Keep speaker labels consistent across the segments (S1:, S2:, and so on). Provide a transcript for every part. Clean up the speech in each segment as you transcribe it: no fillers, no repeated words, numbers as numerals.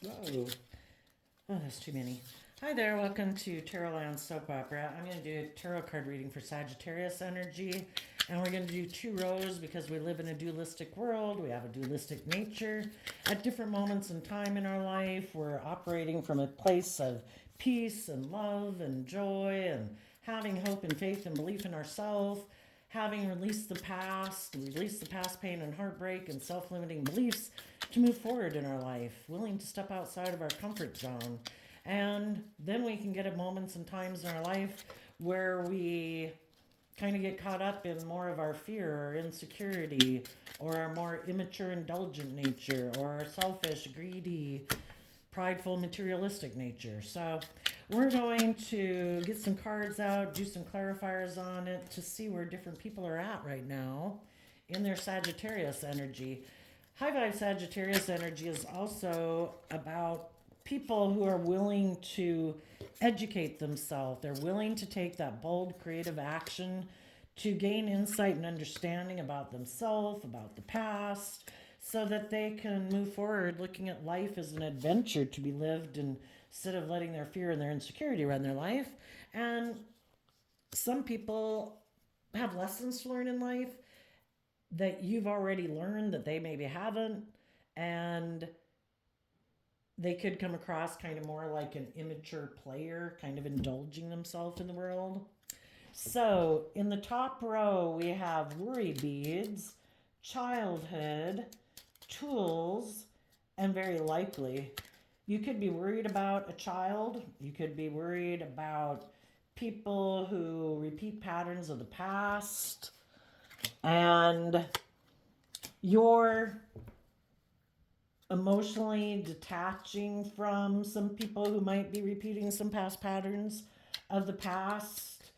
S1: Whoa. Oh, that's too many. Hi there, welcome to Tarot Land Soap Opera. I'm going to do a tarot card reading for Sagittarius energy. And we're going to do 2 rows because we live in a dualistic world. We have a dualistic nature. At different moments in time in our life, we're operating from a place of peace and love and joy and having hope and faith and belief in ourselves, having released the past pain and heartbreak and self limiting beliefs to move forward in our life, willing to step outside of our comfort zone. And then we can get at moments and times in our life where we kind of get caught up in more of our fear or insecurity or our more immature, indulgent nature or our selfish, greedy, prideful, materialistic nature. So we're going to get some cards out, do some clarifiers on it to see where different people are at right now in their Sagittarius energy. High vibe Sagittarius energy is also about people who are willing to educate themselves. They're willing to take that bold, creative action to gain insight and understanding about themselves, about the past, so that they can move forward looking at life as an adventure to be lived instead of letting their fear and their insecurity run their life. And some people have lessons to learn in life that you've already learned that they maybe haven't. And they could come across kind of more like an immature player, kind of indulging themselves in the world. So in the top row, we have worry beads, childhood, tools, and very likely. You could be worried about a child. You could be worried about people who repeat patterns of the past. And you're emotionally detaching from some people who might be repeating some past patterns of the past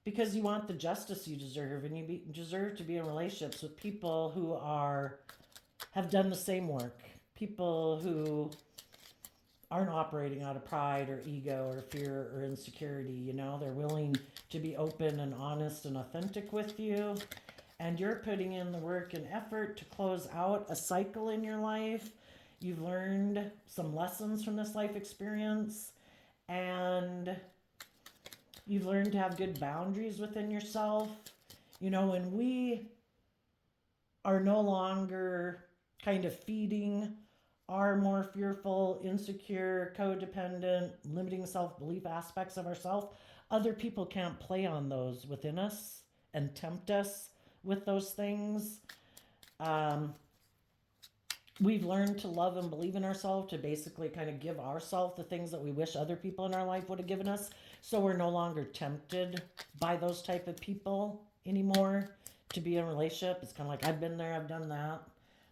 S1: because you want the justice you deserve, and deserve to be in relationships with people who have done the same work, people who aren't operating out of pride or ego or fear or insecurity. They're willing to be open and honest and authentic with you, and you're putting in the work and effort to close out a cycle in your life. You've learned some lessons from this life experience, and you've learned to have good boundaries within yourself. When we are no longer kind of feeding our more fearful, insecure, codependent, limiting self belief aspects of ourselves, other people can't play on those within us and tempt us with those things. Um, we've learned to love and believe in ourselves, to basically kind of give ourselves the things that we wish other people in our life would have given us. So we're no longer tempted by those type of people anymore to be in a relationship. It's kind of like, I've been there, I've done that.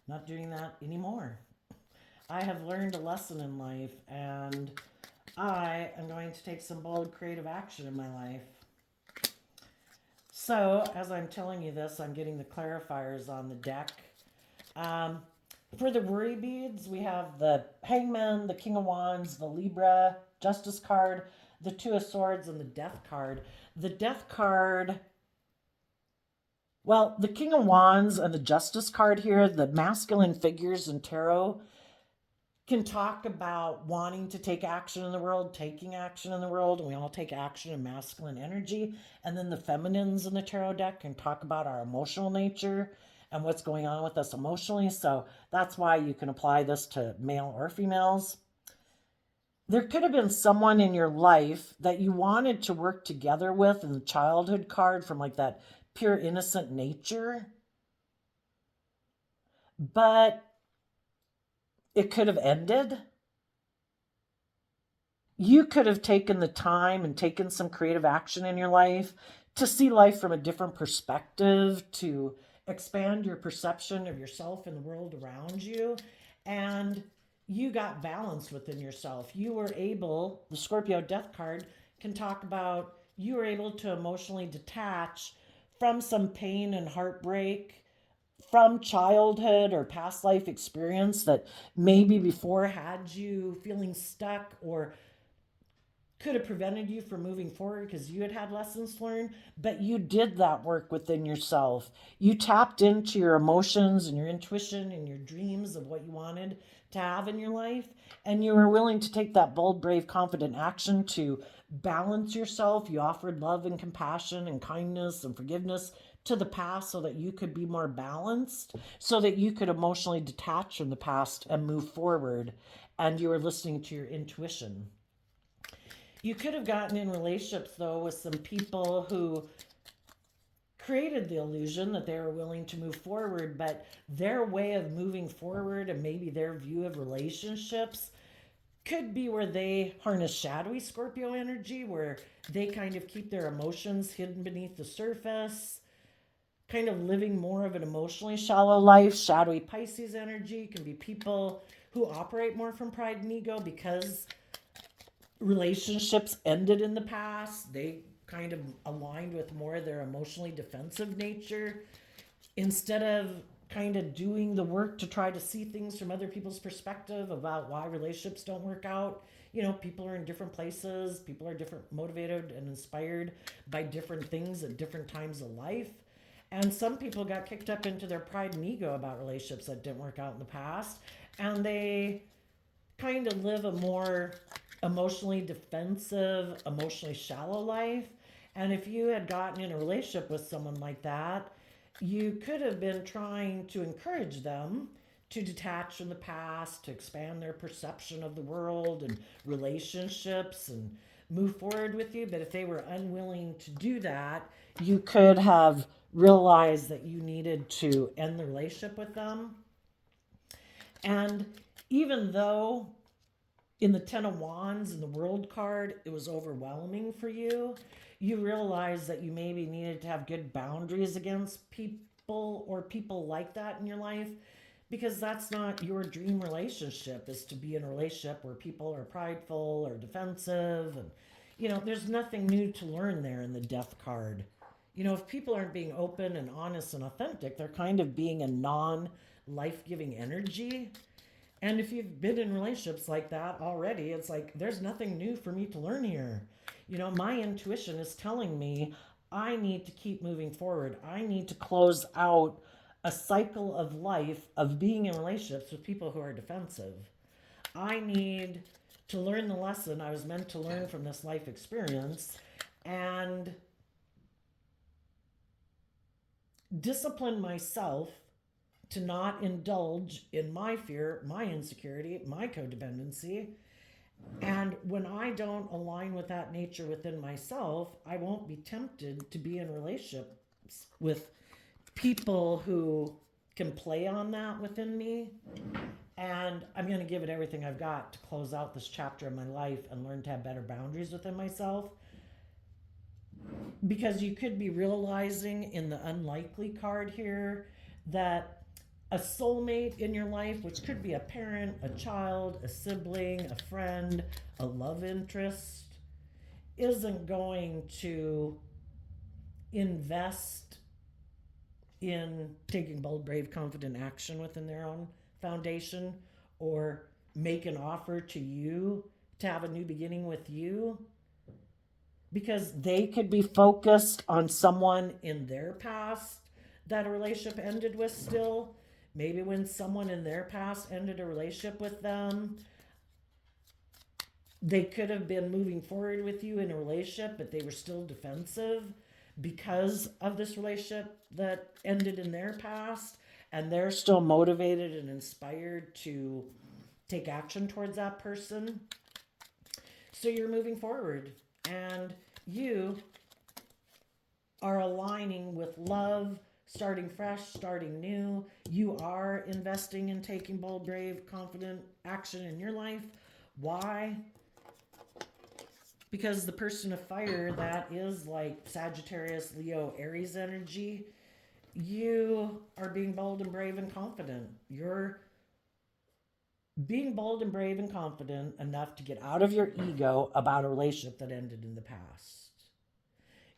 S1: Not doing that anymore. I have learned a lesson in life, and I am going to take some bold creative action in my life. So, as I'm telling you this, I'm getting the clarifiers on the deck. Um, for the worry beads, we have the Hangman, the King of Wands, the Libra, Justice card, the Two of Swords, and the Death card. The Death card, well, the King of Wands and the Justice card here, the masculine figures in tarot, can talk about wanting to take action in the world, taking action in the world, and we all take action in masculine energy. And then the feminines in the tarot deck can talk about our emotional nature and what's going on with us emotionally. So that's why you can apply this to male or females. There could have been someone in your life that you wanted to work together with in the childhood card from like that pure innocent nature, but it could have ended. You could have taken the time and taken some creative action in your life to see life from a different perspective, to expand your perception of yourself and the world around you. And you got balanced within yourself. You were able, the Scorpio Death card can talk about you were able to emotionally detach from some pain and heartbreak from childhood or past life experience that maybe before had you feeling stuck or could have prevented you from moving forward because you had had lessons learned, but you did that work within yourself. You tapped into your emotions and your intuition and your dreams of what you wanted to have in your life, and you were willing to take that bold, brave, confident action to balance yourself. You offered love and compassion and kindness and forgiveness to the past so that you could be more balanced, so that you could emotionally detach from the past and move forward. And you were listening to your intuition. You could have gotten in relationships, though, with some people who created the illusion that they were willing to move forward, but their way of moving forward and maybe their view of relationships could be where they harness shadowy Scorpio energy, where they kind of keep their emotions hidden beneath the surface, kind of living more of an emotionally shallow life. Shadowy Pisces energy can be people who operate more from pride and ego because relationships ended in the past. They kind of aligned with more of their emotionally defensive nature instead of kind of doing the work to try to see things from other people's perspective about why relationships don't work out. You know, people are in different places, people are different, motivated and inspired by different things at different times of life. And some people got kicked up into their pride and ego about relationships that didn't work out in the past, and they kind of live a more emotionally defensive, emotionally shallow life. And if you had gotten in a relationship with someone like that, you could have been trying to encourage them to detach from the past, to expand their perception of the world and relationships and move forward with you. But if they were unwilling to do that, you could have realized that you needed to end the relationship with them. And even though in the Ten of Wands and the World card, it was overwhelming for you, you realized that you maybe needed to have good boundaries against people or people like that in your life, because that's not your dream relationship, is to be in a relationship where people are prideful or defensive. And, you know, there's nothing new to learn there in the Death card. You know, if people aren't being open and honest and authentic, they're kind of being a non life giving energy. And if you've been in relationships like that already, it's like, there's nothing new for me to learn here. You know, my intuition is telling me I need to keep moving forward. I need to close out a cycle of life of being in relationships with people who are defensive. I need to learn the lesson I was meant to learn from this life experience and discipline myself to not indulge in my fear, my insecurity, my codependency. And when I don't align with that nature within myself, I won't be tempted to be in relationships with people who can play on that within me. And I'm going to give it everything I've got to close out this chapter of my life and learn to have better boundaries within myself. Because you could be realizing in the unlikely card here that a soulmate in your life, which could be a parent, a child, a sibling, a friend, a love interest, isn't going to invest in taking bold, brave, confident action within their own foundation, or make an offer to you to have a new beginning with you, because they could be focused on someone in their past that a relationship ended with still. Maybe when someone in their past ended a relationship with them, they could have been moving forward with you in a relationship, but they were still defensive because of this relationship that ended in their past. And they're still motivated and inspired to take action towards that person. So you're moving forward and you are aligning with love, starting fresh, starting new. You are investing in taking bold, brave, confident action in your life. Why? Because the person of fire, that is like Sagittarius, Leo, Aries energy, you are being bold and brave and confident. You're being bold and brave and confident enough to get out of your ego about a relationship that ended in the past.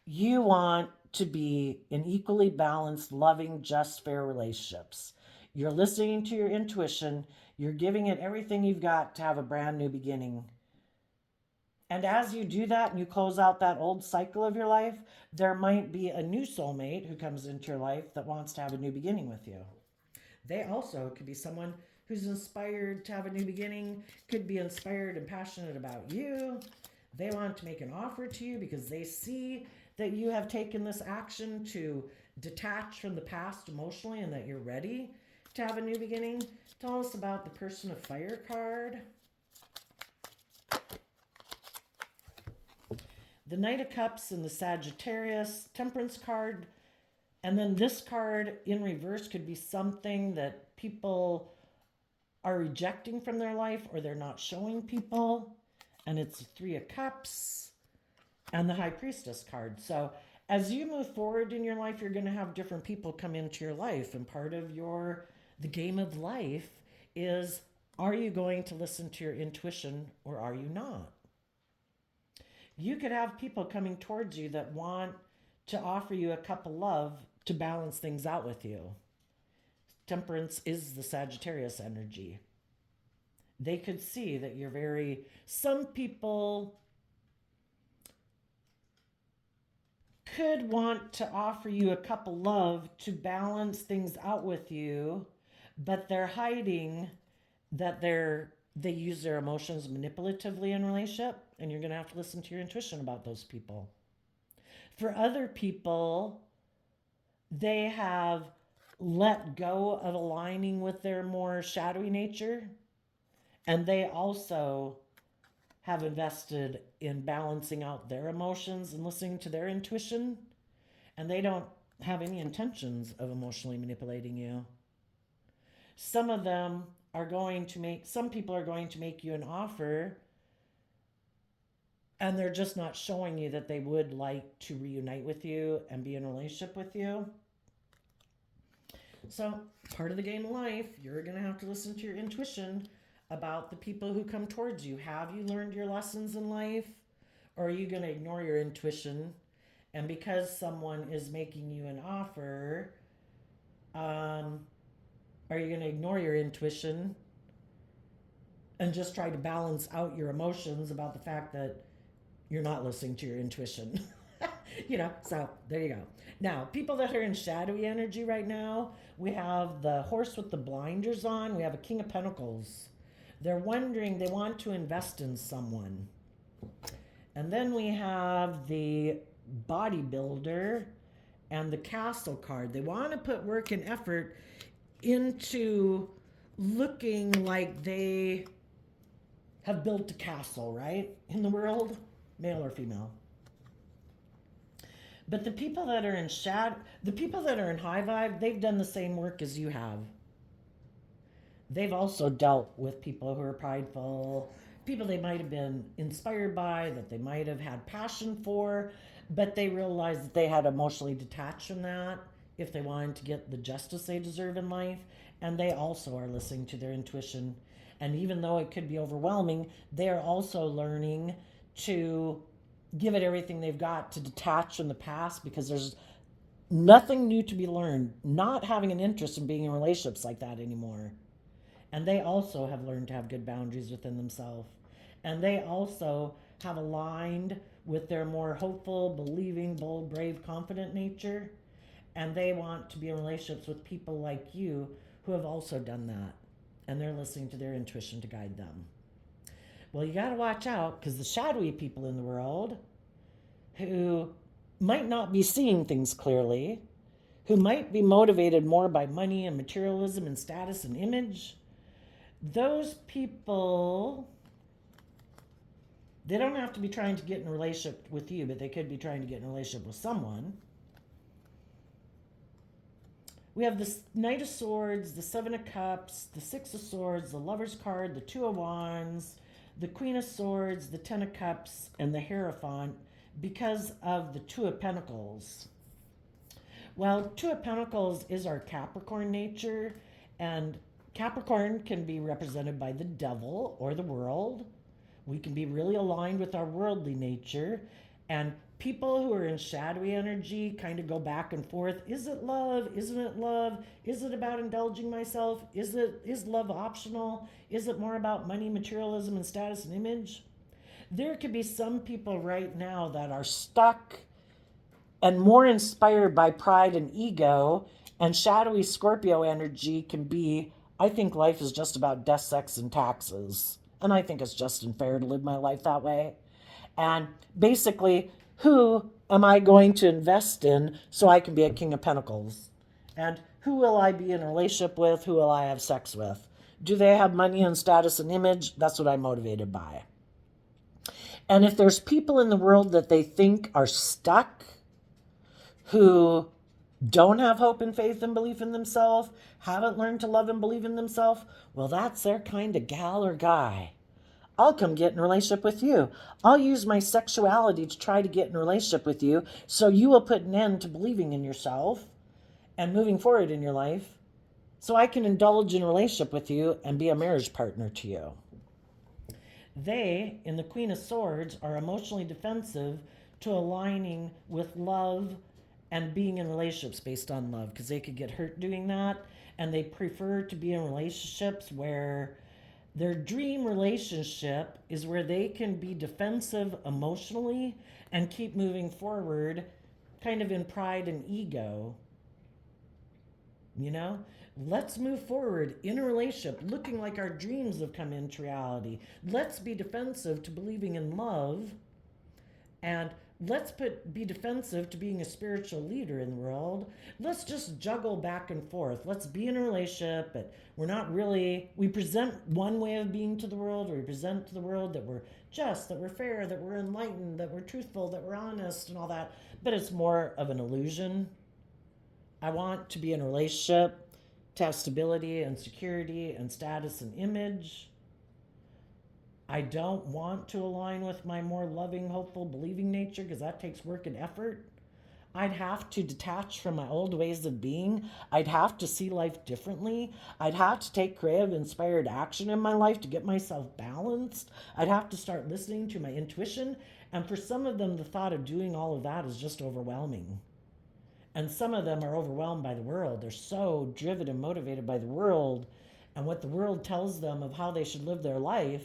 S1: You want to be in equally balanced, loving, just, fair relationships. You're listening to your intuition. You're giving it everything you've got to have a brand new beginning. And as you do that and you close out that old cycle of your life, there might be a new soulmate who comes into your life that wants to have a new beginning with you. They also could be someone who's inspired to have a new beginning, could be inspired and passionate about you. They want to make an offer to you because they see that you have taken this action to detach from the past emotionally and that you're ready to have a new beginning. Tell us about the Person of Fire card. The Knight of Cups and the Sagittarius, Temperance card. And then this card in reverse could be something that people are rejecting from their life or they're not showing people. And it's the Three of Cups and the High Priestess card. So as you move forward in your life, you're going to have different people come into your life. And part of the game of life is, are you going to listen to your intuition or are you not? You could have people coming towards you that want to offer you a cup of love to balance things out with you. Temperance is the Sagittarius energy. They could see that some people could want to offer you a cup of love to balance things out with you, but they're hiding that they use their emotions manipulatively in relationship, and you're going to have to listen to your intuition about those people. For other people, they have let go of aligning with their more shadowy nature, and they also have invested in balancing out their emotions and listening to their intuition, and they don't have any intentions of emotionally manipulating you. Some people are going to make you an offer, and they're just not showing you that they would like to reunite with you and be in a relationship with you. So, part of the game of life, you're going to have to listen to your intuition about the people who come towards you. Have you learned your lessons in life? Or are you going to ignore your intuition? And because someone is making you an offer, are you going to ignore your intuition and just try to balance out your emotions about the fact that you're not listening to your intuition? So there you go. Now, people that are in shadowy energy right now, we have the horse with the blinders on. We have a King of Pentacles. They're wondering, they want to invest in someone. And then we have the bodybuilder and the castle card. They want to put work and effort into looking like they have built a castle, right? In the world, male or female. But the people that are in high vibe, they've done the same work as you have. They've also dealt with people who are prideful, people they might have been inspired by, that they might have had passion for, but they realized that they had emotionally detached from that if they wanted to get the justice they deserve in life. And they also are listening to their intuition. And even though it could be overwhelming, they are also learning to give it everything they've got to detach from the past, because there's nothing new to be learned, not having an interest in being in relationships like that anymore. And they also have learned to have good boundaries within themselves. And they also have aligned with their more hopeful, believing, bold, brave, confident nature. And they want to be in relationships with people like you who have also done that. And they're listening to their intuition to guide them. Well, you got to watch out, because the shadowy people in the world who might not be seeing things clearly, who might be motivated more by money and materialism and status and image, those people, they don't have to be trying to get in a relationship with you, but they could be trying to get in a relationship with someone. We have the Knight of Swords, the Seven of Cups, the Six of Swords, the Lover's card, the Two of Wands, the Queen of Swords, the Ten of Cups, and the Hierophant, because of the Two of Pentacles. Well, Two of Pentacles is our Capricorn nature, and Capricorn can be represented by the devil or the world. We can be really aligned with our worldly nature, and people who are in shadowy energy kind of go back and forth. Is it love? Isn't it love? Is it about indulging myself? Is love optional? Is it more about money, materialism, and status and image? There could be some people right now that are stuck and more inspired by pride and ego, and shadowy Scorpio energy can be, I think life is just about death, sex, and taxes. And I think it's just unfair to live my life that way. And basically, who am I going to invest in so I can be a King of Pentacles? And who will I be in a relationship with? Who will I have sex with? Do they have money and status and image? That's what I'm motivated by. And if there's people in the world that they think are stuck, who don't have hope and faith and belief in themselves, haven't learned to love and believe in themselves, well, that's their kind of gal or guy. I'll come get in a relationship with you. I'll use my sexuality to try to get in a relationship with you so you will put an end to believing in yourself and moving forward in your life so I can indulge in a relationship with you and be a marriage partner to you. They, in the Queen of Swords, are emotionally defensive to aligning with love and being in relationships based on love because they could get hurt doing that, and they prefer to be in relationships where their dream relationship is where they can be defensive emotionally and keep moving forward kind of in pride and ego. You know, let's move forward in a relationship looking like our dreams have come into reality. Let's be defensive to believing in love, and let's be defensive to being a spiritual leader in the world. Let's just juggle back and forth. Let's be in a relationship, but we're not really, we present one way of being to the world, or we present to the world that we're just, that we're fair, that we're enlightened, that we're truthful, that we're honest and all that, but it's more of an illusion. I want to be in a relationship to have stability and security and status and image. I don't want to align with my more loving, hopeful, believing nature because that takes work and effort. I'd have to detach from my old ways of being. I'd have to see life differently. I'd have to take creative, inspired action in my life to get myself balanced. I'd have to start listening to my intuition. And for some of them, the thought of doing all of that is just overwhelming. And some of them are overwhelmed by the world. They're so driven and motivated by the world and what the world tells them of how they should live their life.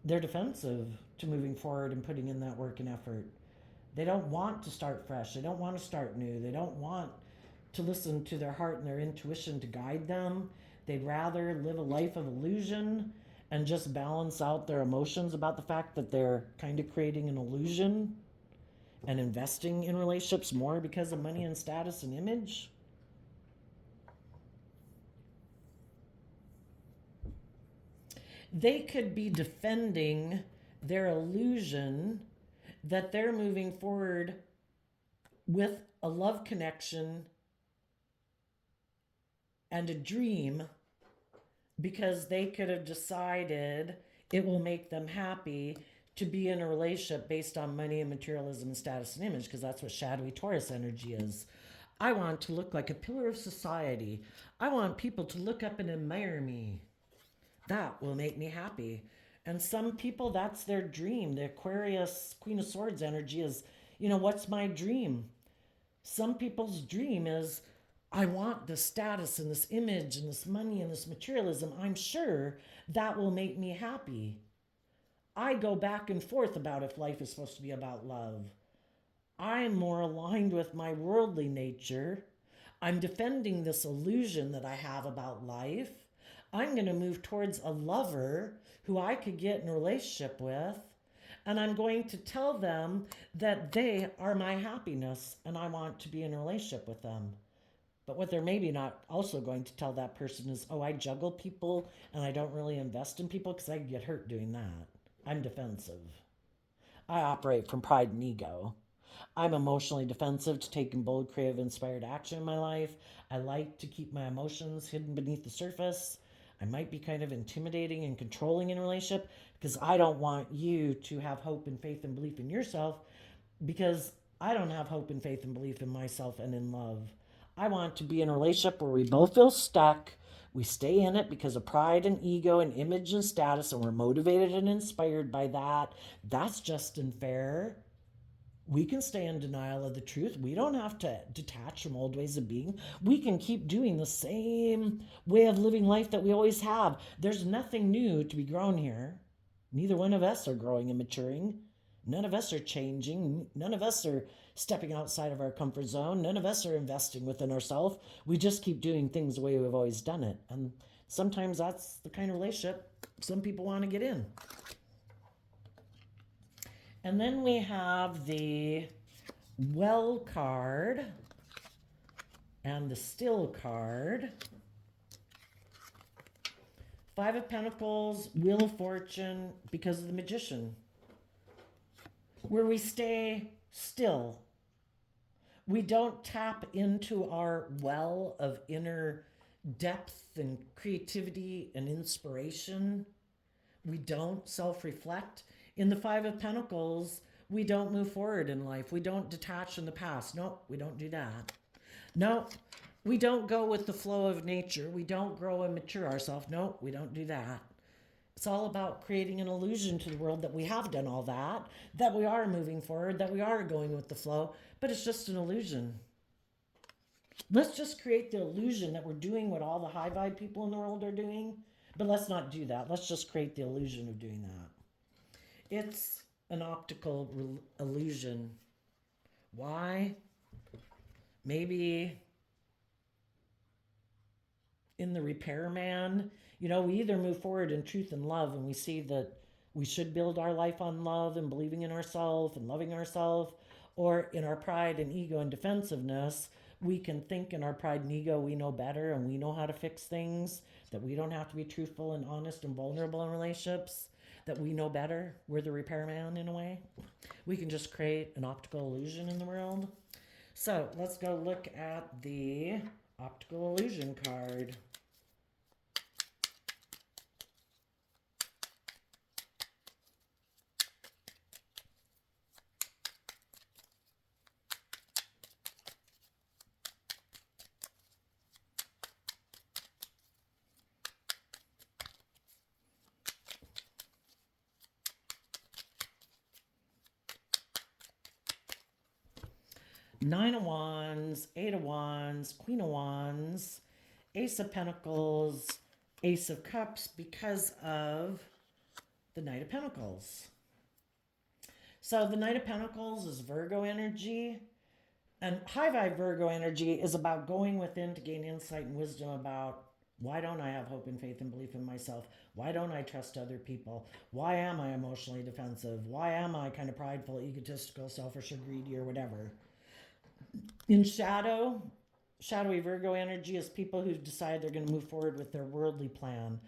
S1: They're defensive to moving forward and putting in that work and effort. They don't want to start fresh. They don't want to start new. They don't want to listen to their heart and their intuition to guide them. They'd rather live a life of illusion and just balance out their emotions about the fact that they're kind of creating an illusion and investing in relationships more because of money and status and image. They could be defending their illusion that they're moving forward with a love connection and a dream because they could have decided it will make them happy to be in a relationship based on money and materialism and status and image, because that's what shadowy Taurus energy is. I want to look like a pillar of society. I want people to look up and admire me. That will make me happy. And some people, that's their dream. The Aquarius Queen of Swords energy is, what's my dream? Some people's dream is, I want this status and this image and this money and this materialism. I'm sure that will make me happy. I go back and forth about if life is supposed to be about love. I'm more aligned with my worldly nature. I'm defending this illusion that I have about life. I'm going to move towards a lover who I could get in a relationship with. And I'm going to tell them that they are my happiness and I want to be in a relationship with them. But what they're maybe not also going to tell that person is, I juggle people and I don't really invest in people because I get hurt doing that. I'm defensive. I operate from pride and ego. I'm emotionally defensive to taking bold, creative, inspired action in my life. I like to keep my emotions hidden beneath the surface. I might be kind of intimidating and controlling in a relationship because I don't want you to have hope and faith and belief in yourself because I don't have hope and faith and belief in myself and in love. I want to be in a relationship where we both feel stuck. We stay in it because of pride and ego and image and status, and we're motivated and inspired by that. That's just unfair. We can stay in denial of the truth. We don't have to detach from old ways of being. We can keep doing the same way of living life that we always have. There's nothing new to be grown here. Neither one of us are growing and maturing. None of us are changing. None of us are stepping outside of our comfort zone. None of us are investing within ourselves. We just keep doing things the way we've always done it. And sometimes that's the kind of relationship some people want to get in. And then we have the well card and the still card. Five of Pentacles, Wheel of Fortune, because of the Magician, where we stay still. We don't tap into our well of inner depth and creativity and inspiration. We don't self-reflect. In the Five of Pentacles, we don't move forward in life. We don't detach from the past. No, we don't do that. No, we don't go with the flow of nature. We don't grow and mature ourselves. No, we don't do that. It's all about creating an illusion to the world that we have done all that we are moving forward, that we are going with the flow, but it's just an illusion. Let's just create the illusion that we're doing what all the high vibe people in the world are doing, but let's not do that. Let's just create the illusion of doing that. It's an optical illusion. Why? Maybe in the repairman, we either move forward in truth and love and we see that we should build our life on love and believing in ourselves and loving ourselves, or in our pride and ego and defensiveness, we can think in our pride and ego we know better and we know how to fix things, that we don't have to be truthful and honest and vulnerable in relationships, that we know better. We're the repairman in a way. We can just create an optical illusion in the world. So let's go look at the optical illusion card. Nine of Wands, Eight of Wands, Queen of Wands, Ace of Pentacles, Ace of Cups, because of the Knight of Pentacles. So the Knight of Pentacles is Virgo energy, and high vibe Virgo energy is about going within to gain insight and wisdom about, why don't I have hope and faith and belief in myself? Why don't I trust other people? Why am I emotionally defensive? Why am I kind of prideful, egotistical, selfish, or greedy, or whatever? In shadowy Virgo energy is people who decide they're going to move forward with their worldly plan.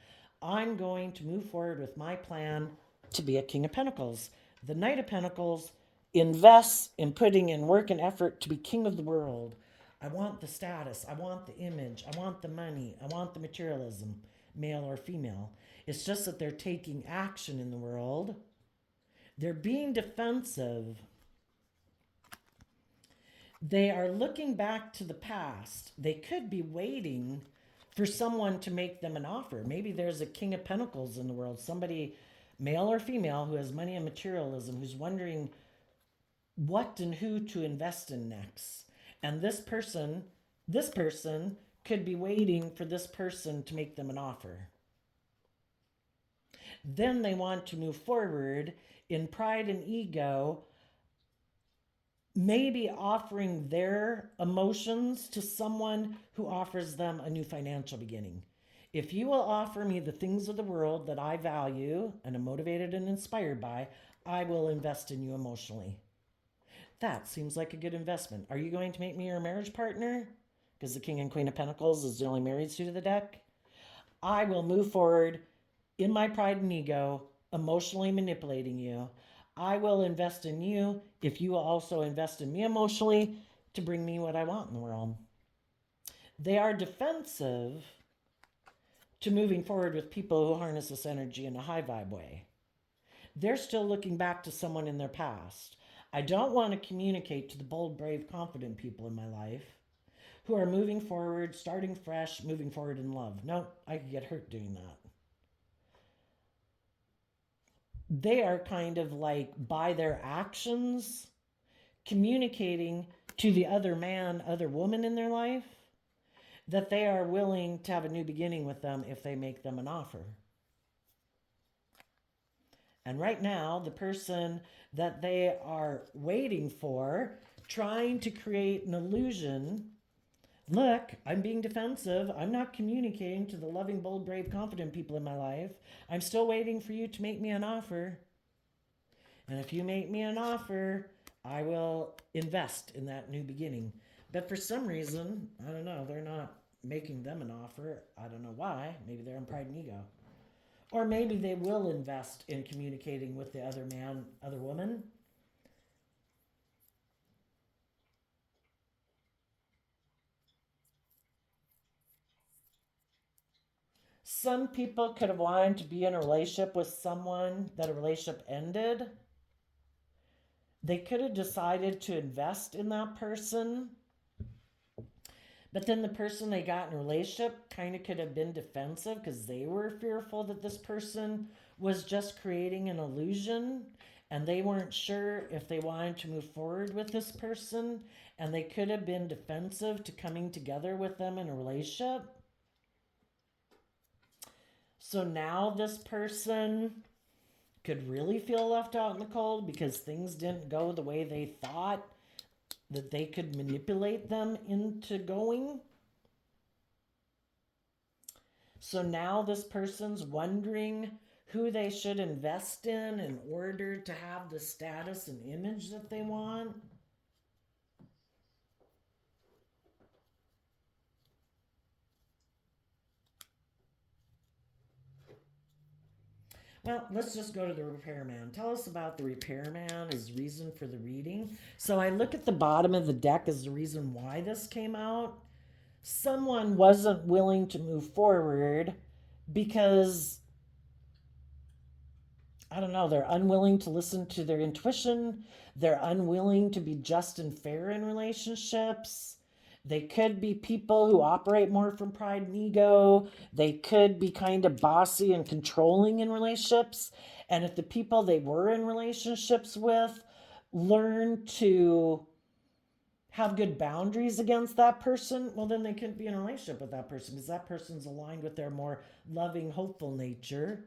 S1: I'm going to move forward with my plan to be a King of Pentacles. The Knight of Pentacles invests in putting in work and effort to be king of the world. I want the status. I want the image. I want the money. I want the materialism, male or female. It's just that they're taking action in the world. They're being defensive. They are looking back to the past. They could be waiting for someone to make them an offer. Maybe there's a King of Pentacles in the world, somebody, male or female, who has money and materialism, who's wondering what and who to invest in next. And this person could be waiting for this person to make them an offer. Then they want to move forward in pride and ego, maybe offering their emotions to someone who offers them a new financial beginning. If you will offer me the things of the world that I value and am motivated and inspired by, I will invest in you emotionally. That seems like a good investment. Are you going to make me your marriage partner? Because the King and Queen of Pentacles is the only married suit of the deck. I will move forward in my pride and ego, emotionally manipulating you. I will invest in you if you will also invest in me emotionally to bring me what I want in the world. They are defensive to moving forward with people who harness this energy in a high vibe way. They're still looking back to someone in their past. I don't want to communicate to the bold, brave, confident people in my life who are moving forward, starting fresh, moving forward in love. No, I could get hurt doing that. They are kind of like, by their actions, communicating to the other man, other woman in their life, that they are willing to have a new beginning with them if they make them an offer. And right now, the person that they are waiting for, trying to create an illusion. Look, I'm being defensive. I'm not communicating to the loving, bold, brave, confident people in my life. I'm still waiting for you to make me an offer. And if you make me an offer, I will invest in that new beginning. But for some reason, I don't know, they're not making them an offer. I don't know why. Maybe they're in pride and ego. Or maybe they will invest in communicating with the other man, other woman. Some people could have wanted to be in a relationship with someone that a relationship ended. They could have decided to invest in that person, but then the person they got in a relationship kind of could have been defensive because they were fearful that this person was just creating an illusion and they weren't sure if they wanted to move forward with this person, and they could have been defensive to coming together with them in a relationship. So now this person could really feel left out in the cold because things didn't go the way they thought that they could manipulate them into going. So now this person's wondering who they should invest in order to have the status and image that they want. Well, let's just go to the repairman. Tell us about the repairman, his reason for the reading. So I look at the bottom of the deck as the reason why this came out. Someone wasn't willing to move forward because, I don't know, they're unwilling to listen to their intuition. They're unwilling to be just and fair in relationships. They could be people who operate more from pride and ego. They could be kind of bossy and controlling in relationships. And if the people they were in relationships with learn to have good boundaries against that person, well, then they couldn't be in a relationship with that person because that person's aligned with their more loving, hopeful nature.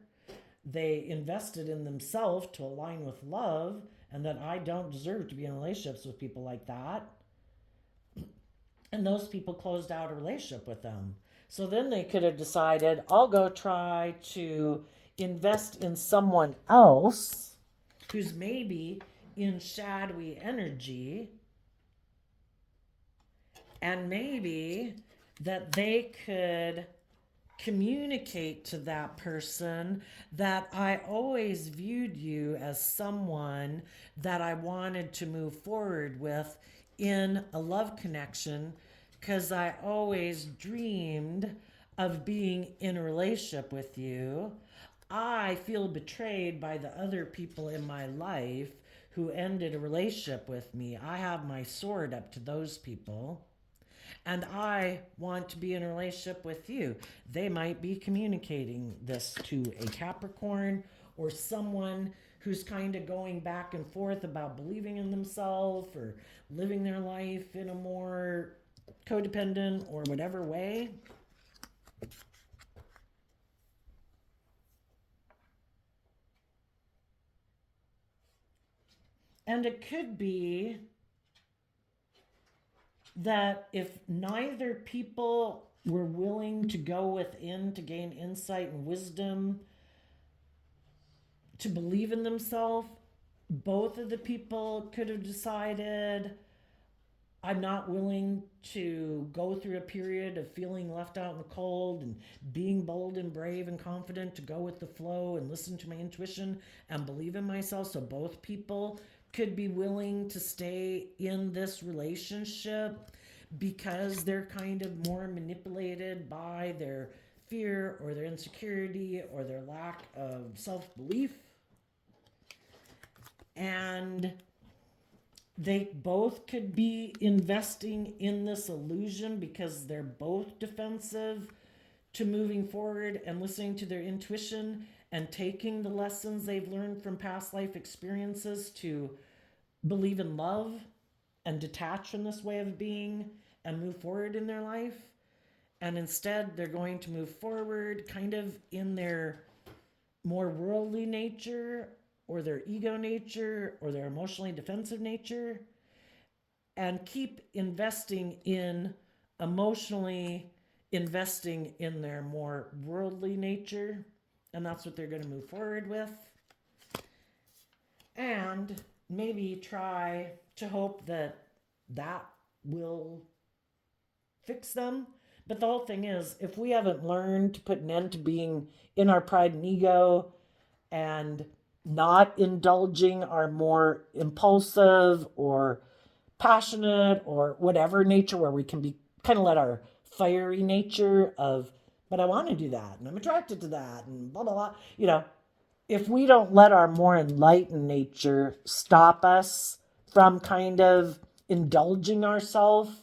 S1: They invested in themselves to align with love, and that I don't deserve to be in relationships with people like that. And those people closed out a relationship with them. So then they could have decided, I'll go try to invest in someone else who's maybe in shadowy energy, and maybe that they could communicate to that person that I always viewed you as someone that I wanted to move forward with in a love connection because I always dreamed of being in a relationship with you. I feel betrayed by the other people in my life who ended a relationship with me. I have my sword up to those people, and I want to be in a relationship with you. They might be communicating this to a Capricorn or someone who's kind of going back and forth about believing in themselves or living their life in a more codependent or whatever way. And it could be that if neither people were willing to go within to gain insight and wisdom, to believe in themselves, both of the people could have decided, I'm not willing to go through a period of feeling left out in the cold and being bold and brave and confident to go with the flow and listen to my intuition and believe in myself. So both people could be willing to stay in this relationship because they're kind of more manipulated by their fear or their insecurity or their lack of self belief. And they both could be investing in this illusion because they're both defensive to moving forward and listening to their intuition and taking the lessons they've learned from past life experiences to believe in love and detach from this way of being and move forward in their life. And instead, they're going to move forward kind of in their more worldly nature or their ego nature or their emotionally defensive nature, and keep emotionally investing in their more worldly nature. And that's what they're going to move forward with. And maybe try to hope that that will fix them. But the whole thing is, if we haven't learned to put an end to being in our pride and ego and not indulging our more impulsive or passionate or whatever nature, where we can be kind of let our fiery nature of, but I want to do that and I'm attracted to that and blah, blah, blah, if we don't let our more enlightened nature stop us from kind of indulging ourselves,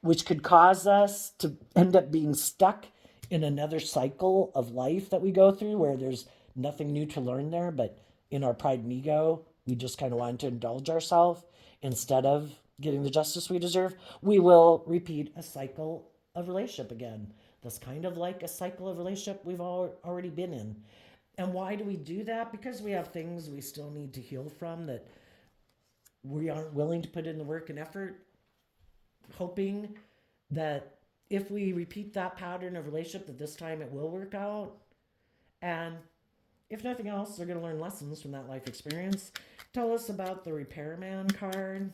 S1: which could cause us to end up being stuck in another cycle of life that we go through where there's nothing new to learn there, but in our pride and ego, we just kind of want to indulge ourselves instead of getting the justice we deserve, we will repeat a cycle of relationship again. That's kind of like a cycle of relationship we've already been in. And why do we do that? Because we have things we still need to heal from that we aren't willing to put in the work and effort, hoping that if we repeat that pattern of relationship, that this time it will work out. And if nothing else, they're going to learn lessons from that life experience. Tell us about the repairman card.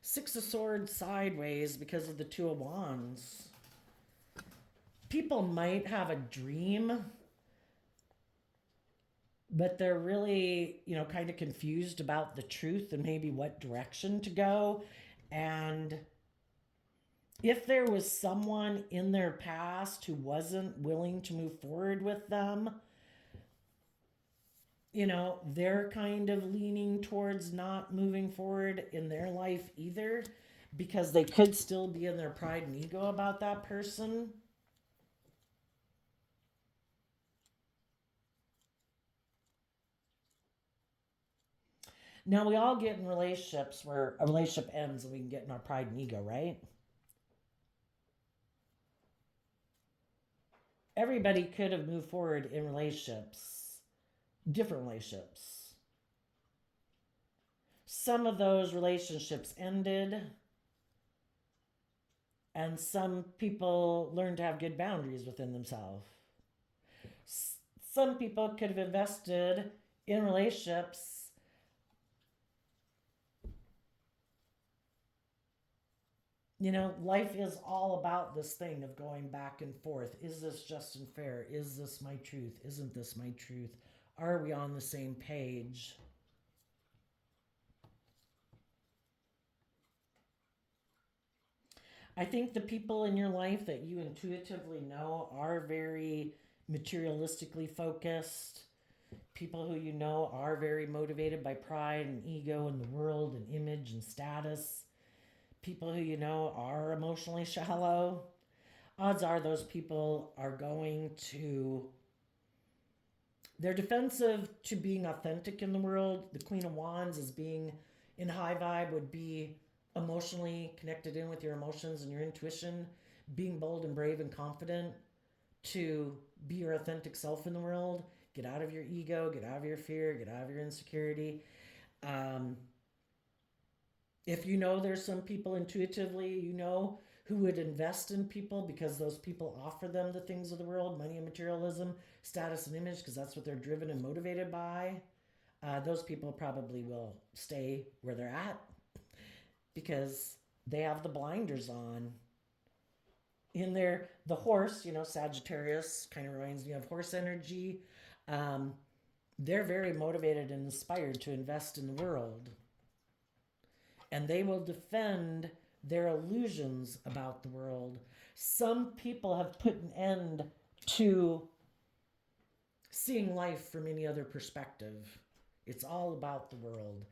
S1: Six of Swords sideways because of the Two of Wands. People might have a dream, but they're really, kind of confused about the truth and maybe what direction to go. And if there was someone in their past who wasn't willing to move forward with them, they're kind of leaning towards not moving forward in their life either, because they could still be in their pride and ego about that person. Now, we all get in relationships where a relationship ends and we can get in our pride and ego, right? Everybody could have moved forward in relationships, different relationships. Some of those relationships ended, and some people learned to have good boundaries within themselves. Some people could have invested in relationships. Life is all about this thing of going back and forth. Is this just and fair? Is this my truth? Isn't this my truth? Are we on the same page? I think the people in your life that you intuitively know are very materialistically focused. People who you know are very motivated by pride and ego and the world and image and status. People who you know are emotionally shallow. Odds are those people are going to, they're defensive to being authentic in the world. The Queen of Wands is being in high vibe would be emotionally connected in with your emotions and your intuition, being bold and brave and confident to be your authentic self in the world. Get out of your ego, get out of your fear, get out of your insecurity. Um, if there's some people intuitively, who would invest in people because those people offer them the things of the world, money and materialism, status and image, because that's what they're driven and motivated by. Those people probably will stay where they're at because they have the blinders on. The horse, Sagittarius kind of reminds me of horse energy. Um, they're very motivated and inspired to invest in the world. And they will defend their illusions about the world. Some people have put an end to seeing life from any other perspective. It's all about the world.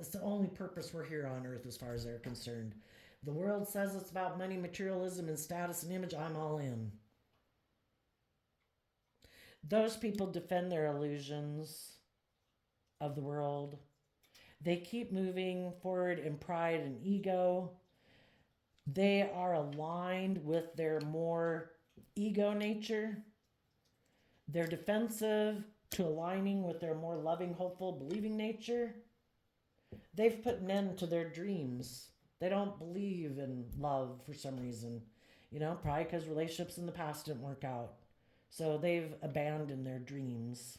S1: It's the only purpose we're here on earth as far as they're concerned. The world says it's about money, materialism, and status and image. I'm all in. Those people defend their illusions of the world. They keep moving forward in pride and ego. They are aligned with their more ego nature. They're defensive to aligning with their more loving, hopeful, believing nature. They've put an end to their dreams. They don't believe in love for some reason. Probably because relationships in the past didn't work out. So they've abandoned their dreams.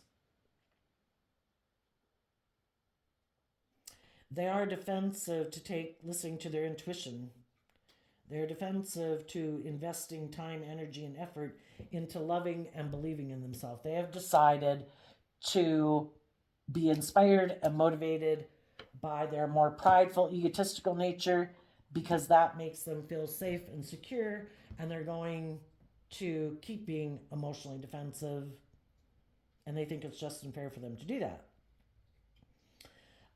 S1: They are defensive to listening to their intuition. They're defensive to investing time, energy, and effort into loving and believing in themselves. They have decided to be inspired and motivated by their more prideful, egotistical nature because that makes them feel safe and secure, and they're going to keep being emotionally defensive, and they think it's just and fair for them to do that.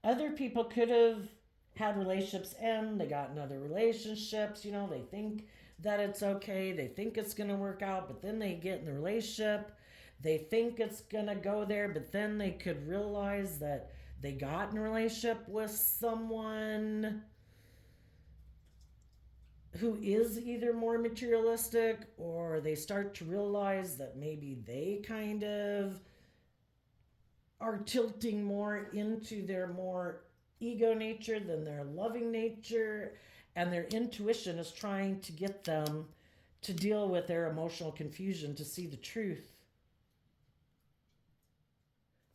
S1: Other people could have had relationships end, they got in other relationships, they think that it's okay, they think it's going to work out, but then they get in the relationship, they think it's going to go there, but then they could realize that they got in a relationship with someone who is either more materialistic, or they start to realize that maybe they kind of are tilting more into their more ego nature than their loving nature, and their intuition is trying to get them to deal with their emotional confusion, to see the truth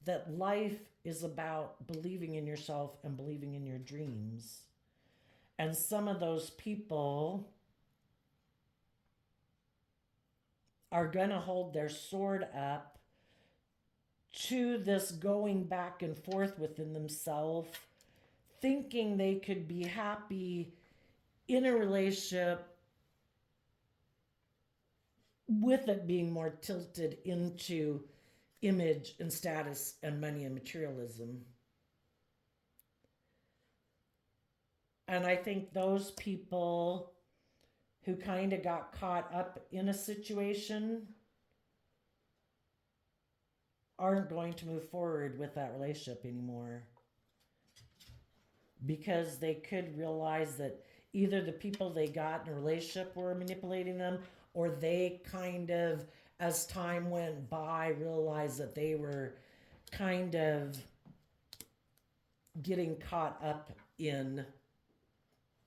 S1: that life is about believing in yourself and believing in your dreams. And some of those people are going to hold their sword up to this going back and forth within themselves, thinking they could be happy in a relationship with it being more tilted into image and status and money and materialism. And I think those people who kind of got caught up in a situation aren't going to move forward with that relationship anymore, because they could realize that either the people they got in a relationship were manipulating them, or they kind of, as time went by, realized that they were kind of getting caught up in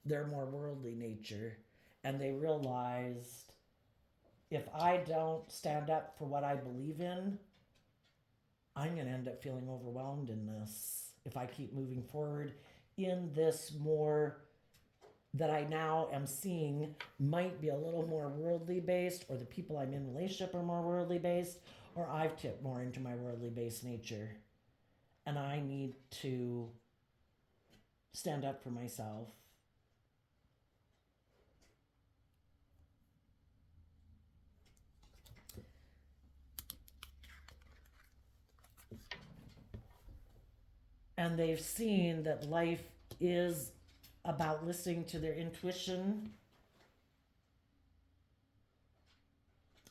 S1: their more worldly nature. And they realized, if I don't stand up for what I believe in, I'm going to end up feeling overwhelmed in this if I keep moving forward in this more that I now am seeing might be a little more worldly based, or the people I'm in relationship are more worldly based, or I've tipped more into my worldly based nature. And I need to stand up for myself. And they've seen that life is about listening to their intuition.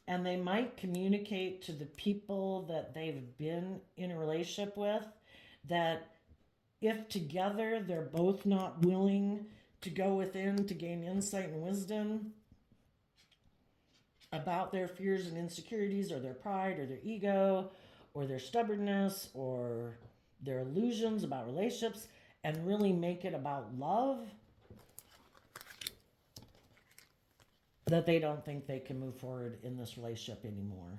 S1: And they might communicate to the people that they've been in a relationship with that if together they're both not willing to go within to gain insight and wisdom about their fears and insecurities, or their pride, or their ego, or their stubbornness, or their illusions about relationships, and really make it about love, that they don't think they can move forward in this relationship anymore.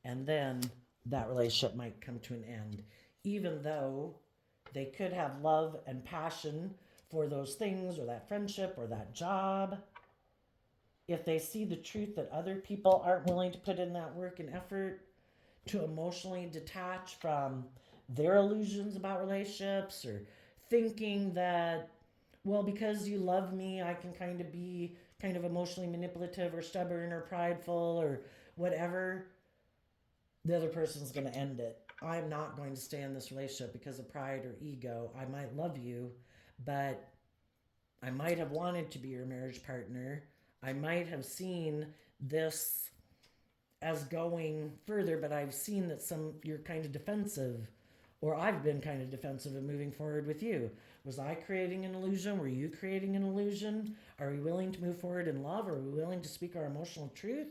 S1: And then that relationship might come to an end, even though they could have love and passion for those things, or that friendship, or that job. If they see the truth that other people aren't willing to put in that work and effort to emotionally detach from their illusions about relationships, or thinking that, well, because you love me, I can kind of be kind of emotionally manipulative, or stubborn, or prideful, or whatever, the other person's going to end it. I'm not going to stay in this relationship because of pride or ego. I might love you, but I might have wanted to be your marriage partner. I might have seen this as going further, but I've seen that you're kind of defensive, Or I've been kind of defensive in moving forward with you. Was I creating an illusion? Were you creating an illusion? Are we willing to move forward in love? Are we willing to speak our emotional truth?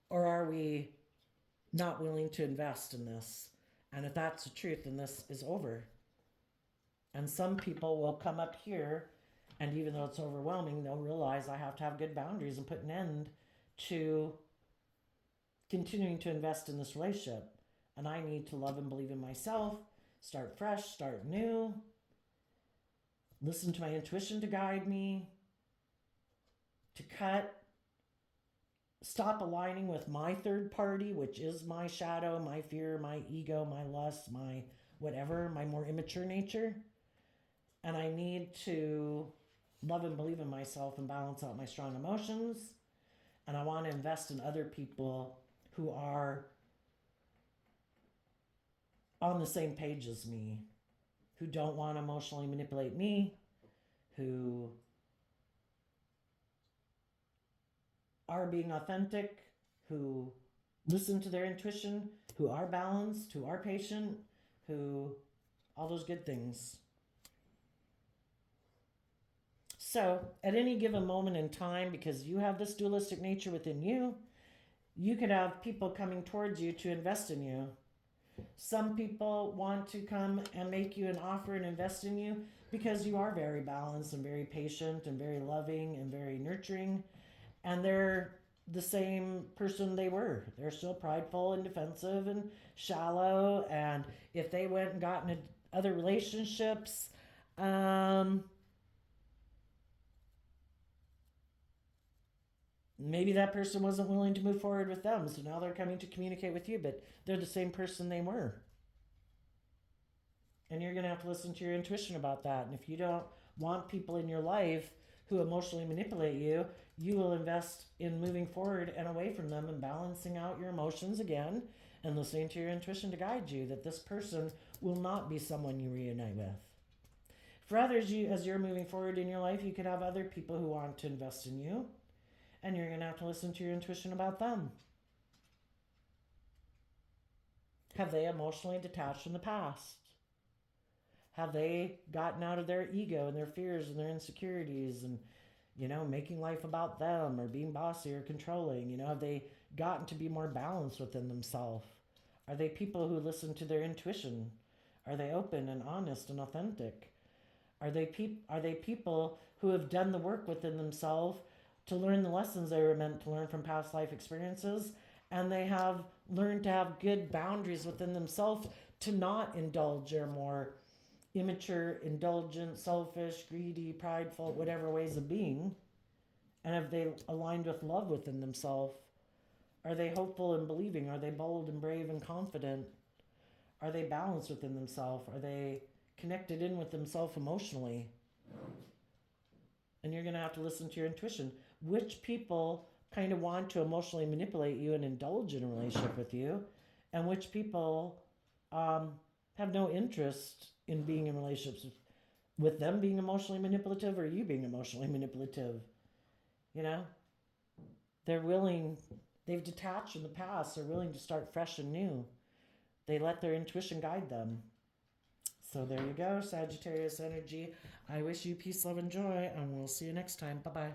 S1: Or are we not willing to invest in this? And if that's the truth, then this is over. And some people will come up here, and even though it's overwhelming, they'll realize I have to have good boundaries and put an end to continuing to invest in this relationship. And I need to love and believe in myself, start fresh, start new, listen to my intuition to guide me, to cut, stop aligning with my third party, which is my shadow, my fear, my ego, my lust, my whatever, my more immature nature. And I need to love and believe in myself and balance out my strong emotions. And I want to invest in other people who are on the same page as me, who don't want to emotionally manipulate me, who are being authentic, who listen to their intuition, who are balanced, who are patient, who all those good things. So at any given moment in time, because you have this dualistic nature within you, you could have people coming towards you to invest in you. Some people want to come and make you an offer and invest in you because you are very balanced and very patient and very loving and very nurturing. And they're the same person they were. They're still prideful and defensive and shallow. And if they went and got into other relationships, maybe that person wasn't willing to move forward with them. So now they're coming to communicate with you, but they're the same person they were. And you're going to have to listen to your intuition about that. And if you don't want people in your life who emotionally manipulate you, you will invest in moving forward and away from them and balancing out your emotions again and listening to your intuition to guide you that this person will not be someone you reunite with. For others, as you're moving forward in your life, you could have other people who want to invest in you, and you're going to have to listen to your intuition about them. Have they emotionally detached from the past? Have they gotten out of their ego and their fears and their insecurities and, making life about them or being bossy or controlling? Have they gotten to be more balanced within themselves? Are they people who listen to their intuition? Are they open and honest and authentic? Are they people who have done the work within themselves to learn the lessons they were meant to learn from past life experiences, and they have learned to have good boundaries within themselves to not indulge their more immature, indulgent, selfish, greedy, prideful, whatever ways of being? And have they aligned with love within themselves? Are they hopeful and believing? Are they bold and brave and confident? Are they balanced within themselves? Are they connected in with themselves emotionally? And you're going to have to listen to your intuition. Which people kind of want to emotionally manipulate you and indulge in a relationship with you, and which people have no interest in being in relationships with them being emotionally manipulative or you being emotionally manipulative. They've detached from the past, they're willing to start fresh and new. They let their intuition guide them. So there you go, Sagittarius energy. I wish you peace, love, and joy, and we'll see you next time. Bye-bye.